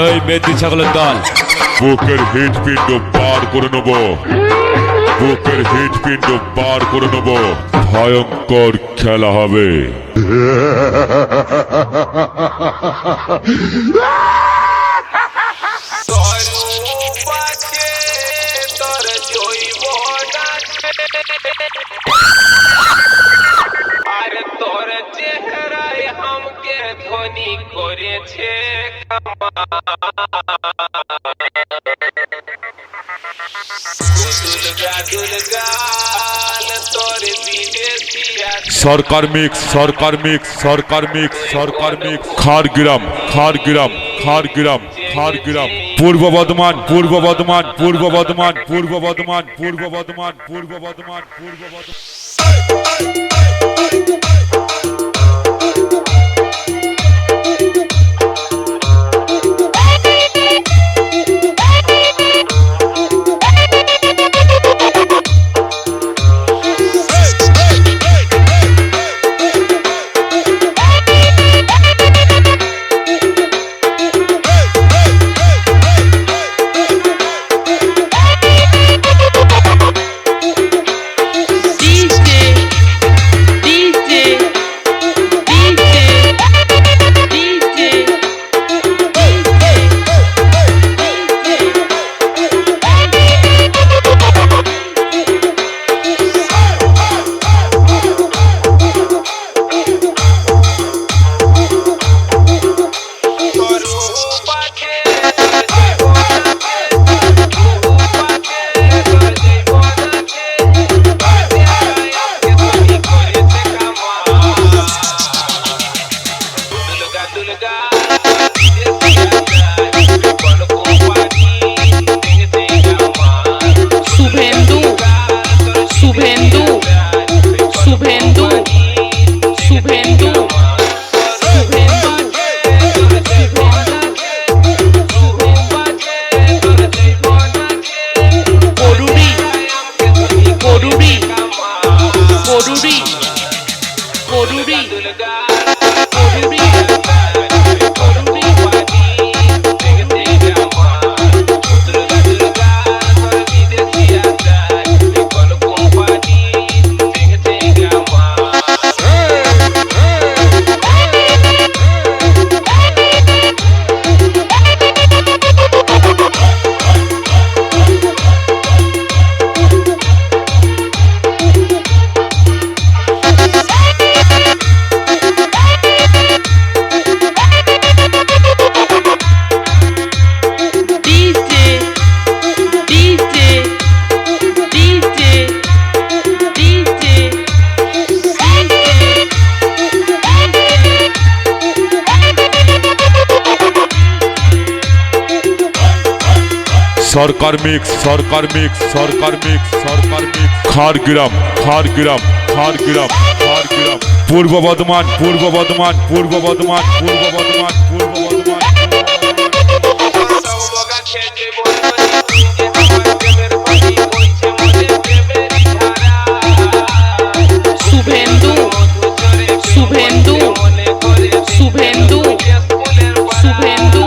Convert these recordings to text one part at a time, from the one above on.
এই মেদি ছাগলের দল, বুকের হৃৎপিণ্ড বার করে নেব, বুকের হৃৎপিণ্ড বার করে নেব, ভয়ঙ্কর খেলা হবে। ধনী করেছে সরকার মিক্স, সরকার মিক্স, সরকার মিক্স, সরকার মিক্স, খাড়গ্রাম, খাড়গ্রাম, খাড়গ্রাম, খাড়গ্রাম, পূর্ব বর্ধমান, পূর্ব বর্ধমান, পূর্ব বর্ধমান, পূর্ব বর্ধমান, পূর্ব বর্ধমান, পূর্ব বর্ধমান, পূর্ব বর্ধমান। সরকার মিক্স, সরকার মিক্স, সরকার মিক্স, সরকার মিক্স, খাড়গ্রাম, খাড়গ্রাম, খাড়গ্রাম, খাড়গ্রাম, পূর্ব বর্ধমান, পূর্ব বর্ধমান, পূর্ব বর্ধমান, পূর্ব বর্ধমান, পূর্ব বর্ধমান। শুভেন্দু, শুভেন্দু, শুভেন্দু, শুভেন্দু।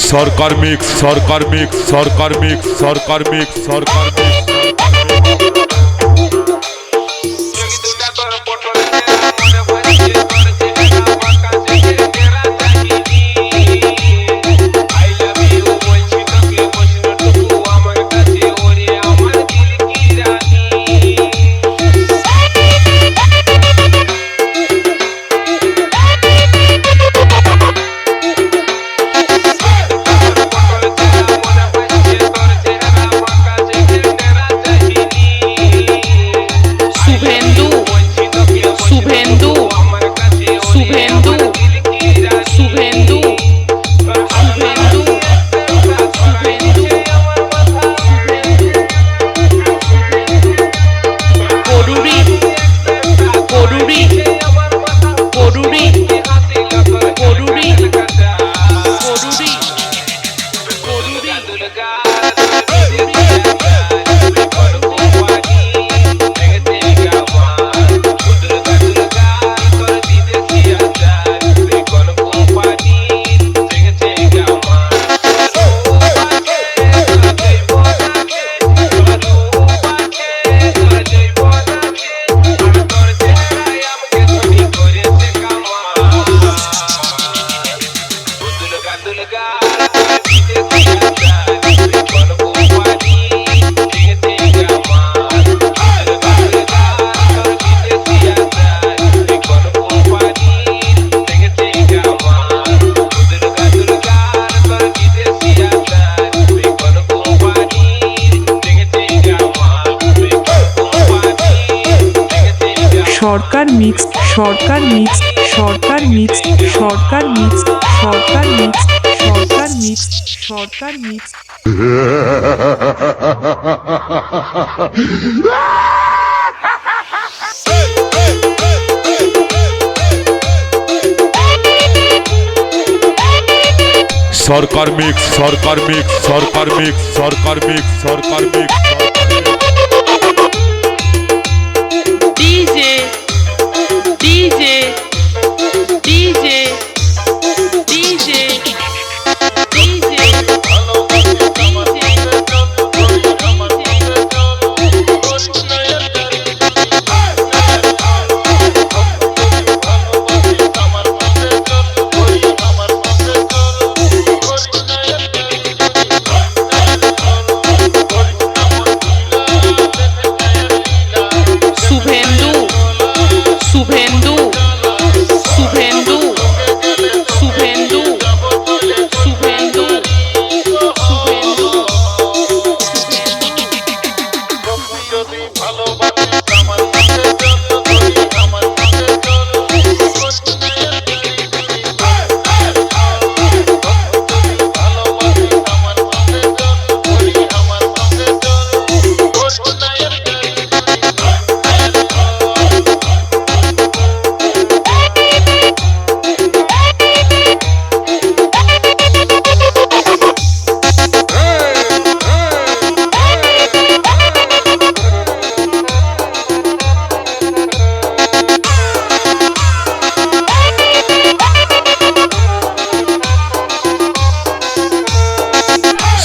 সরকার মিক্স সরকার মিক্স সরকার মিক্স সরকার মিক্স সরকার মিক্স সরকার মিক্স সরকার মিক্স সরকার মিক্স সরকার মিক্স সরকার মিক্স সরকার মিক্স সরকার মিক্স সরকার মিক্স সরকার মিক্স সরকার মিক্স সরকার মিক্স সরকার mix DJ DJ DJ DJ DJ Suvendu Suvendu Suvendu Suvendu Suvendu Suvendu যদি ভালোবাসিস আমার সাথে চল তুই আমার সাথে চল ভালোবাসিস আমার সাথে চল তুই আমার সাথে চল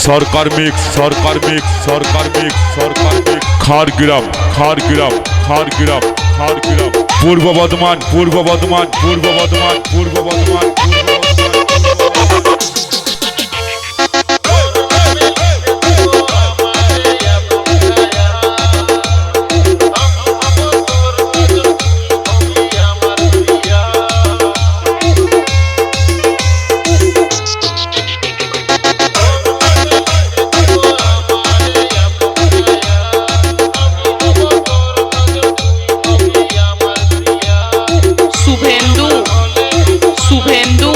সরকার মিক্স সরকার মিক্স সরকার মিক্স সরকার মিক্স খাড়গ্রাম খাড়গ্রাম খাড়গ্রাম খাড়গ্রাম পূর্ব বর্ধমান পূর্ব বর্ধমান পূর্ব বর্ধমান পূর্ব বর্ধমান পূর্ব বর্ধমান শুভেন্দু শুভেন্দু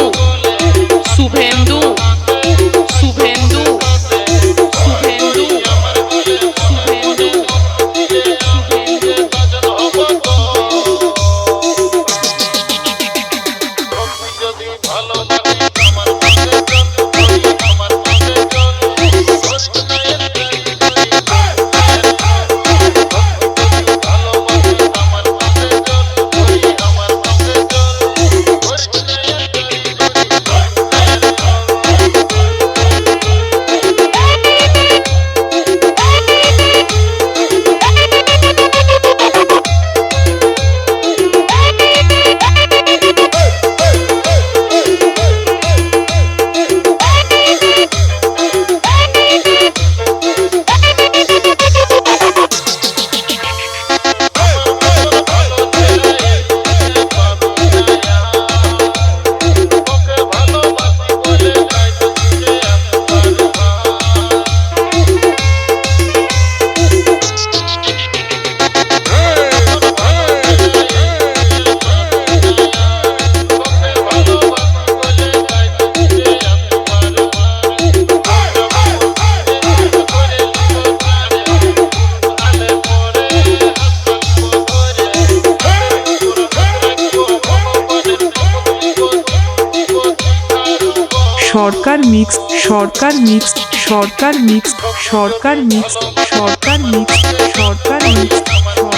মিক্স সরকার মিক্স সরকার মিক্স সরকার মিক্স সরকার মিক্স সরকার মিক্স সরকার মিক্স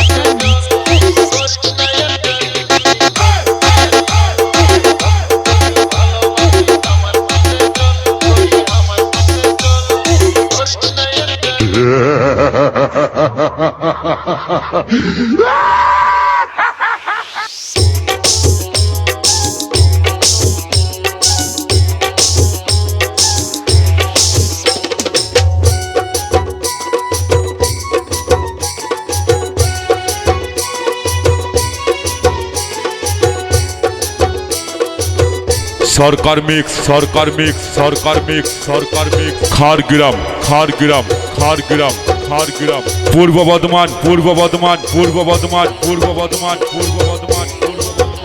সরকার মিক্স সরকার মিক্স সরকার মিক্স সরকার মিক্স খারগ্রাম খারগ্রাম খারগ্রাম খারগ্রাম পূর্ব বর্ধমান পূর্ব বর্ধমান পূর্ব বর্ধমান পূর্ব বর্ধমান পূর্ব বর্ধমান পূর্ব বর্ধমান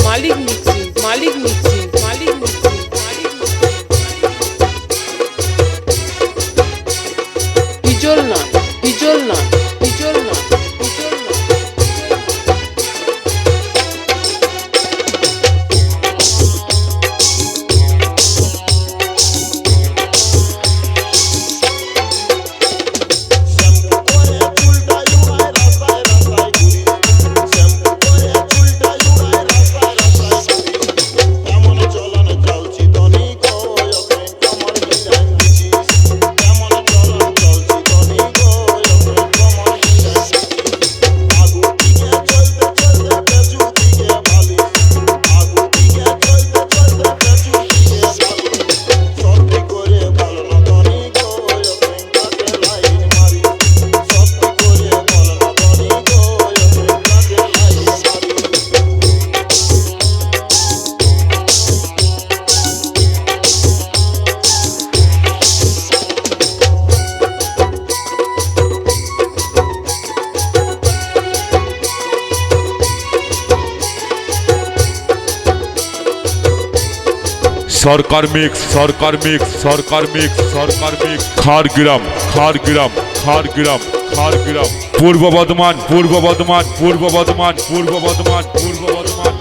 মালিক মিক্সিং মালিক মিক্সিং মালিক মিক্সিং মালিক হিজল না হিজল না হিজল না হিজল না সরকার মিক্স সরকার মিক্স সরকার মিক্স সরকার মিক্স খারগ্রাম খারগ্রাম খারগ্রাম খারগ্রাম পূর্ব বর্ধমান পূর্ব বর্ধমান পূর্ব বর্ধমান পূর্ব বর্ধমান পূর্ব বর্ধমান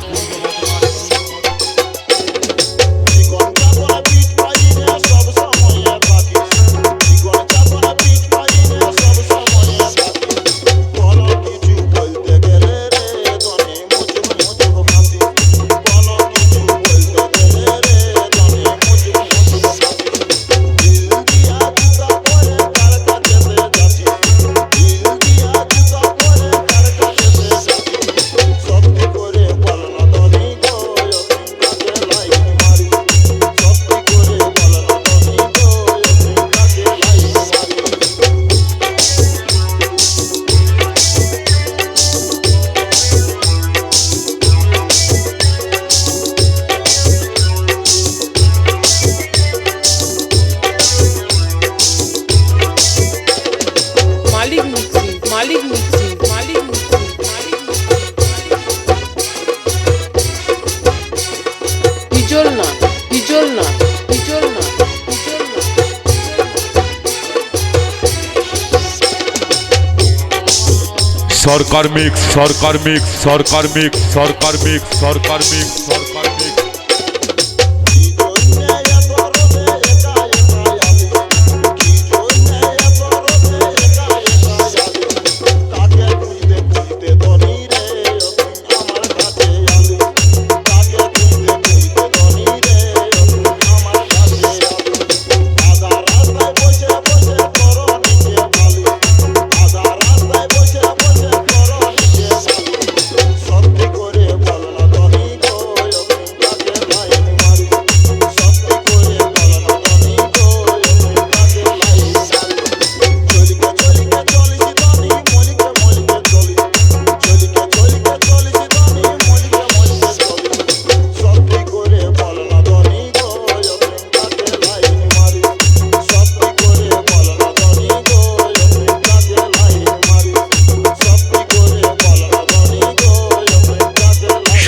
মালিক মিক্সিং মালিক মিক্সিং মালিক হিজল না হিজল না হিজল না হিজল না সরকার মিক্স সরকার মিক্স সরকার মিক্স সরকার মিক্স সরকার মিক্স সরকার মিক্স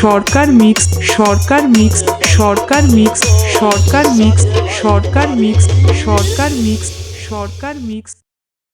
সরকার মিক্স সরকার মিক্স সরকার মিক্স সরকার মিক্স সরকার মিক্স সরকার মিক্স সরকার মিক্স